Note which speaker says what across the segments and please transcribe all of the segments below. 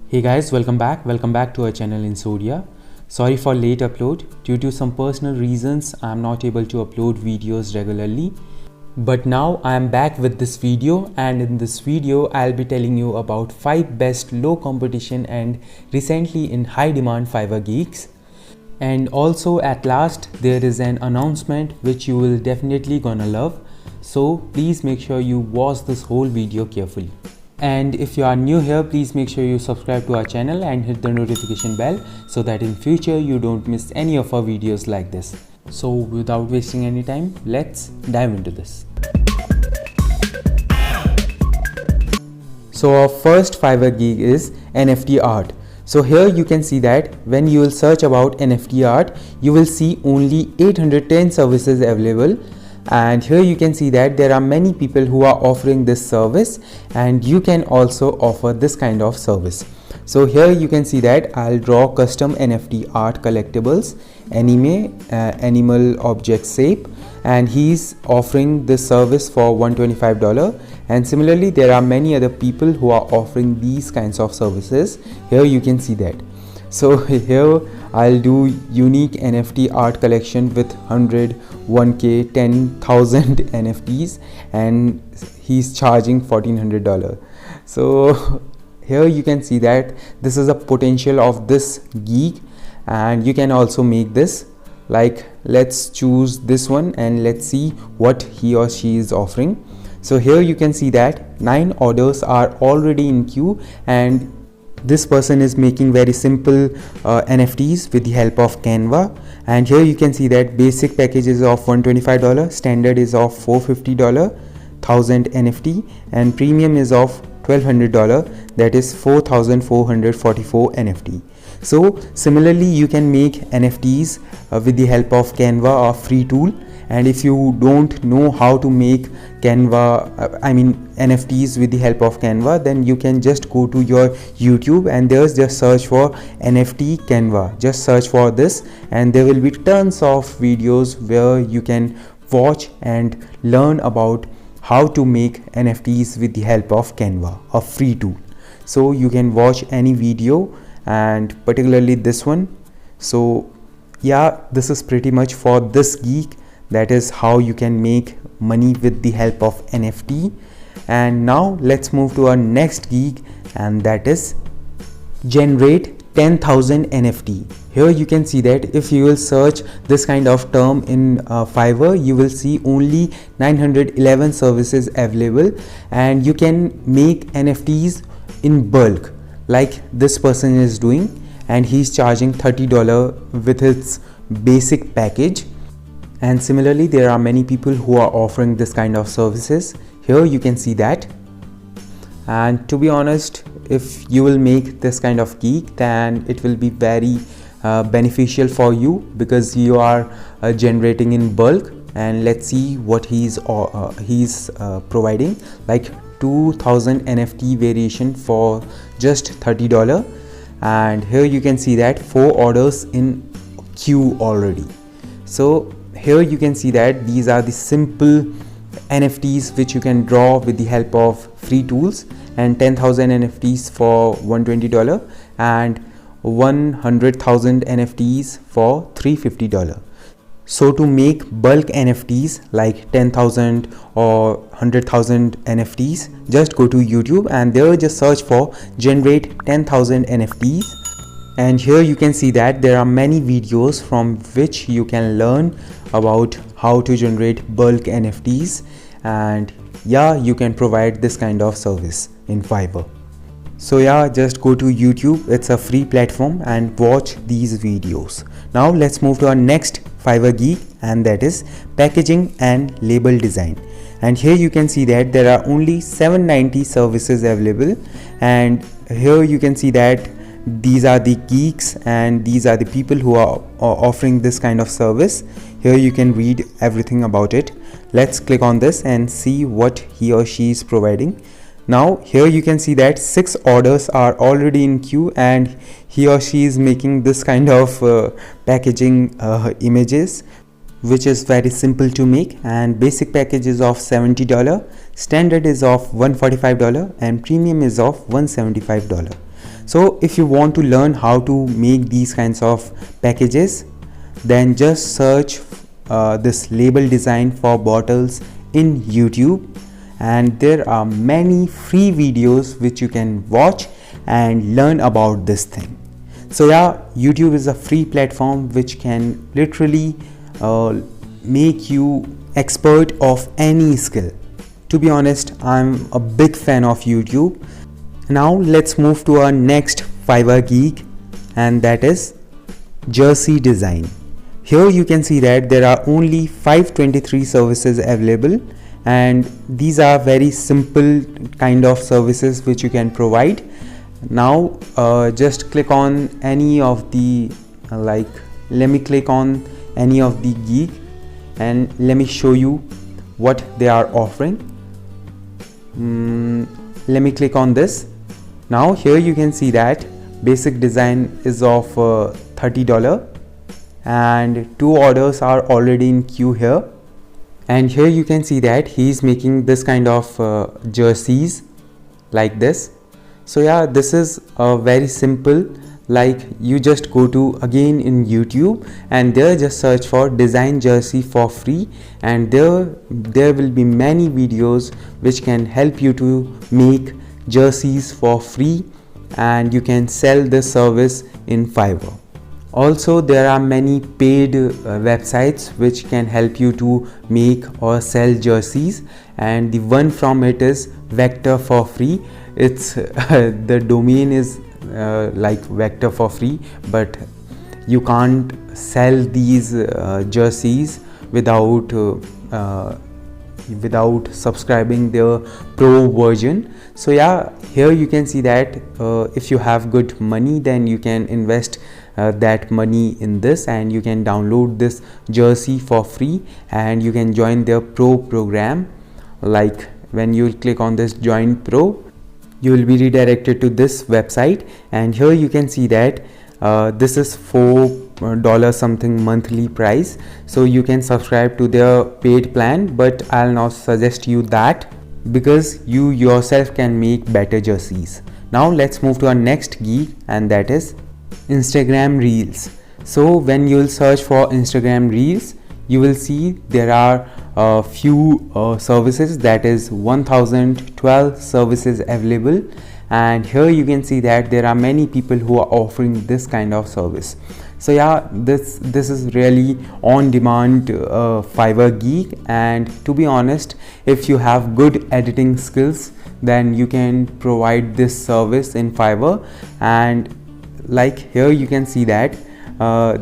Speaker 1: Hey guys, welcome back to our channel Insodea. Sorry for late upload. Due to some personal reasons, I'm not able to upload videos regularly. But now I am back with this video, and in this video I'll be telling you about 5 best low competition and recently in high demand Fiverr gigs. And also at last there is an announcement which you will definitely gonna love. So please make sure you watch this whole video carefully. And if you are new here, please make sure you subscribe to our channel and hit the notification bell so that in future you don't miss any of our videos like this. So without wasting any time, let's dive into this. So our first Fiverr gig is NFT art. So here you can see that when you will search about NFT art, you will see only 810 services available. And here you can see that there are many people who are offering this service, and you can also offer this kind of service. So here you can see that I'll draw custom NFT art collectibles, anime, animal object shape, and he's offering this service for $125. And similarly there are many other people who are offering these kinds of services. Here you can see that. So here I'll do unique NFT art collection with 100, 1k, 10,000 NFTs, and he's charging $1,400. So here you can see that this is a potential of this gig, and you can also make this. Like, let's choose this one and let's see what he or she is offering. So here you can see that 9 orders are already in queue, and this person is making very simple NFTs with the help of Canva. And here you can see that basic package is of $125, standard is of $450, 1000 NFT, and premium is of $1200, that is 4444 NFT. So similarly you can make NFTs with the help of Canva, a free tool. And if you don't know how to make NFTs with the help of Canva, then you can just go to your YouTube and there's just search for NFT Canva. Just search for this and there will be tons of videos where you can watch and learn about how to make NFTs with the help of Canva, a free tool. So you can watch any video, and particularly this one. So yeah, this is pretty much for this gig. That is how you can make money with the help of NFT. And now let's move to our next gig, and that is generate 10,000 NFT. Here you can see that if you will search this kind of term in Fiverr, you will see only 911 services available, and you can make NFTs in bulk like this person is doing, and he's charging $30 with its basic package. And similarly there are many people who are offering this kind of services. Here you can see that. And to be honest, if you will make this kind of gig, then it will be very beneficial for you, because you are generating in bulk. And let's see what he's providing, like 2000 NFT variation for just $30. And here you can see that 4 orders in queue already. So here you can see that these are the simple NFTs which you can draw with the help of free tools, and 10,000 NFTs for $120 and 100,000 NFTs for $350. So to make bulk NFTs like 10,000 or 100,000 NFTs, just go to YouTube and there just search for generate 10,000 NFTs. And here you can see that there are many videos from which you can learn about how to generate bulk NFTs, and yeah, you can provide this kind of service in Fiverr. So yeah, just go to YouTube, it's a free platform, and watch these videos. Now let's move to our next Fiverr gig, and that is packaging and label design. And here you can see that there are only 790 services available, and here you can see that these are the geeks and these are the people who are offering this kind of service. Here you can read everything about it. Let's click on this and see what he or she is providing. Now here you can see that 6 orders are already in queue, and he or she is making this kind of packaging images, which is very simple to make. And basic package is of $70, standard is of $145, and premium is of $175. So if you want to learn how to make these kinds of packages, then just search this label design for bottles in YouTube, and there are many free videos which you can watch and learn about this thing. So yeah, YouTube is a free platform which can literally make you expert of any skill. To be honest, I'm a big fan of YouTube. Now let's move to our next Fiverr gig, and that is jersey design. Here you can see that there are only 523 services available, and these are very simple kind of services which you can provide. Now just click on any of the let me click on any of the gig and let me show you what they are offering. Let me click on this. Now here you can see that basic design is of $30, and 2 orders are already in queue here. And here you can see that he is making this kind of jerseys like this. So yeah, this is very simple. Like, you just go to again in YouTube and there just search for design jersey for free, and there will be many videos which can help you to make jerseys for free, and you can sell this service in Fiverr. Also, there are many paid websites which can help you to make or sell jerseys, and the one from it is Vector for free. It's the domain is like Vector for free, but you can't sell these jerseys without subscribing their pro version. So yeah, here you can see that if you have good money, then you can invest that money in this, and you can download this jersey for free, and you can join their pro program. Like, when you click on this join pro, you will be redirected to this website, and here you can see that this is $4 something monthly price, so you can subscribe to their paid plan, but I'll not suggest you that because you yourself can make better jerseys. Now let's move to our next gig, and that is Instagram Reels. So when you'll search for Instagram Reels, you will see there are a few services, that is 1012 services available, and here you can see that there are many people who are offering this kind of service. So yeah, this is really on demand Fiverr gig, and to be honest, if you have good editing skills, then you can provide this service in Fiverr. And like, here you can see that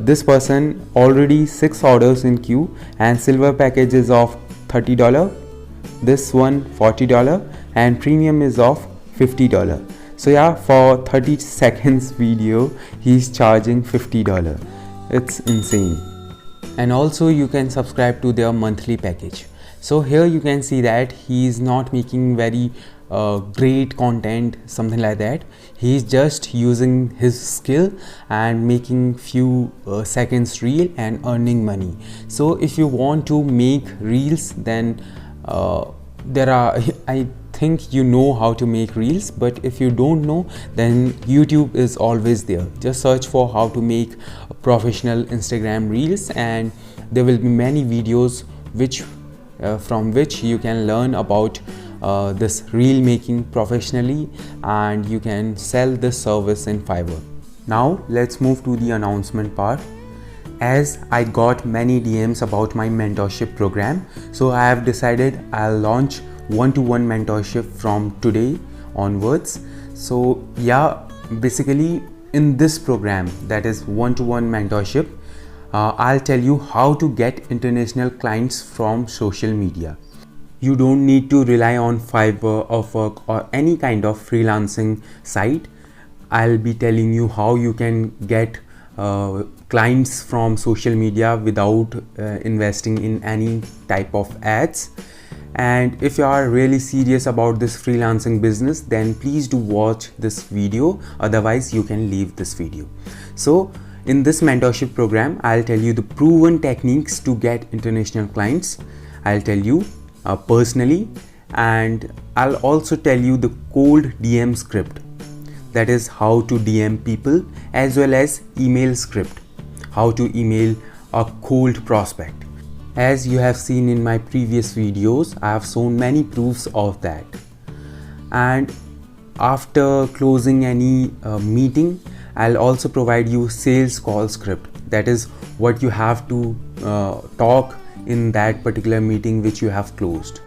Speaker 1: this person already 6 orders in queue, and silver package is of $30, this one $40, and premium is of $50. So yeah, for 30 seconds video he's charging $50. It's insane. And also you can subscribe to their monthly package. So here you can see that he is not making very great content, something like that. He's just using his skill and making few seconds reel and earning money. So if you want to make reels, then there are I think you know how to make reels, but if you don't know, then YouTube is always there. Just search for how to make professional Instagram reels, and there will be many videos which from which you can learn about this reel making professionally, and you can sell this service in Fiverr. Now let's move to the announcement part. As I got many DMs about my mentorship program, so I have decided I'll launch one-to-one mentorship from today onwards. So yeah, basically in this program, that is one-to-one mentorship, I'll tell you how to get international clients from social media. You don't need to rely on Fiverr, Upwork, or any kind of freelancing site. I'll be telling you how you can get clients from social media without investing in any type of ads. And if you are really serious about this freelancing business, then please do watch this video, otherwise you can leave this video. So in this mentorship program, I'll tell you the proven techniques to get international clients. I'll tell you personally, and I'll also tell you the cold DM script. that is how to DM people, as well as email script, how to email a cold prospect. As you have seen in my previous videos, I have shown many proofs of that. And after closing any meeting, I'll also provide you sales call script, that is what you have to talk in that particular meeting which you have closed.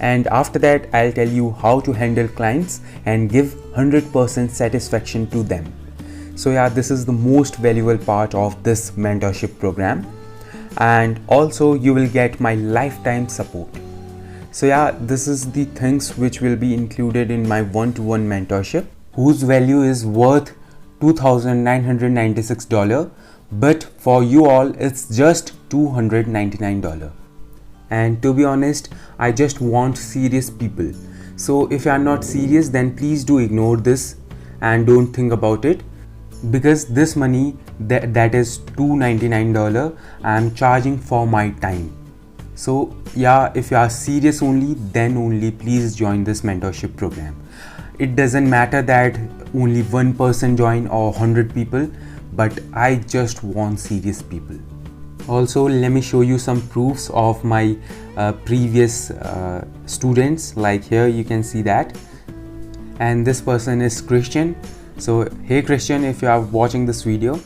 Speaker 1: And after that, I'll tell you how to handle clients and give 100% satisfaction to them. So yeah, this is the most valuable part of this mentorship program. And also you will get my lifetime support. So yeah, this is the things which will be included in my one-to-one mentorship, whose value is worth $2,996, but for you all it's just $299. And to be honest, I just want serious people. So if you are not serious, then please do ignore this and don't think about it, because this money that is $299 I am charging for my time. So yeah, if you are serious only, then only please join this mentorship program. It doesn't matter that only one person join or 100 people, but I just want serious people. Also, let me show you some proofs of my previous students. Like here you can see that, and this person is Christian. So hey Christian, if you are watching this video,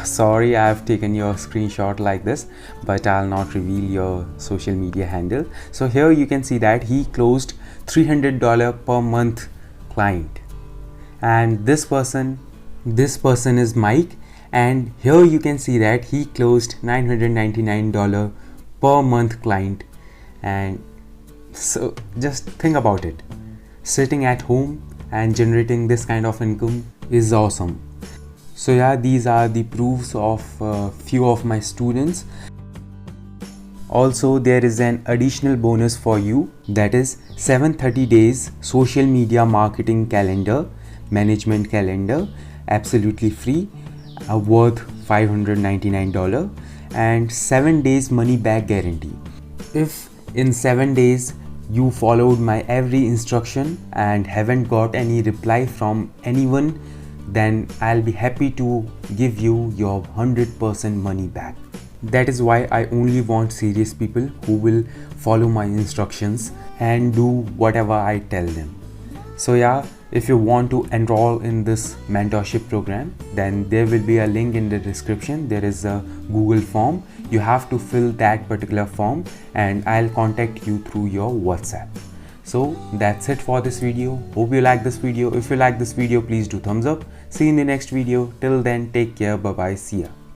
Speaker 1: sorry I have taken your screenshot like this, but I'll not reveal your social media handle. So here you can see that he closed $300 per month client. And this person is Mike, and here you can see that he closed $999 per month client. And so just think about it, sitting at home and generating this kind of income is awesome. So yeah, these are the proofs of few of my students. Also, there is an additional bonus for you, that is 730 days social media marketing calendar, management calendar, absolutely free, worth $599, and 7 days money back guarantee. If in 7 days you followed my every instruction and haven't got any reply from anyone, then I'll be happy to give you your 100% money back. That is why I only want serious people who will follow my instructions and do whatever I tell them. So yeah, if you want to enroll in this mentorship program, then there will be a link in the description. There is a Google form. You have to fill that particular form and I'll contact you through your WhatsApp. So that's it for this video. Hope you like this video. If you like this video, please do thumbs up. See you in the next video. Till then, take care. Bye bye. See ya.